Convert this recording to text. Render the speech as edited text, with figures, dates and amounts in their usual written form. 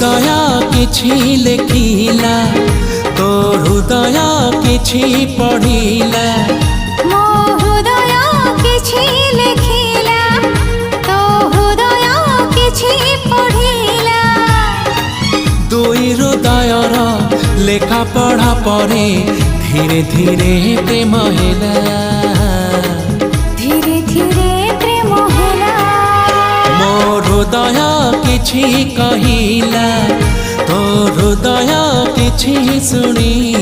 हृदय किछि लेखिला तो हृदय किछि पढ़िला मो हृदय किछि लेखिला तो हृदय किछि पढ़िला दुई हृदयर लेखा पढ़ा परे धीरे धीरे प्रेम होला धीरे धीरे प्रेम होला मो हृदय किछि कहिला तो हृदय किछि सुनी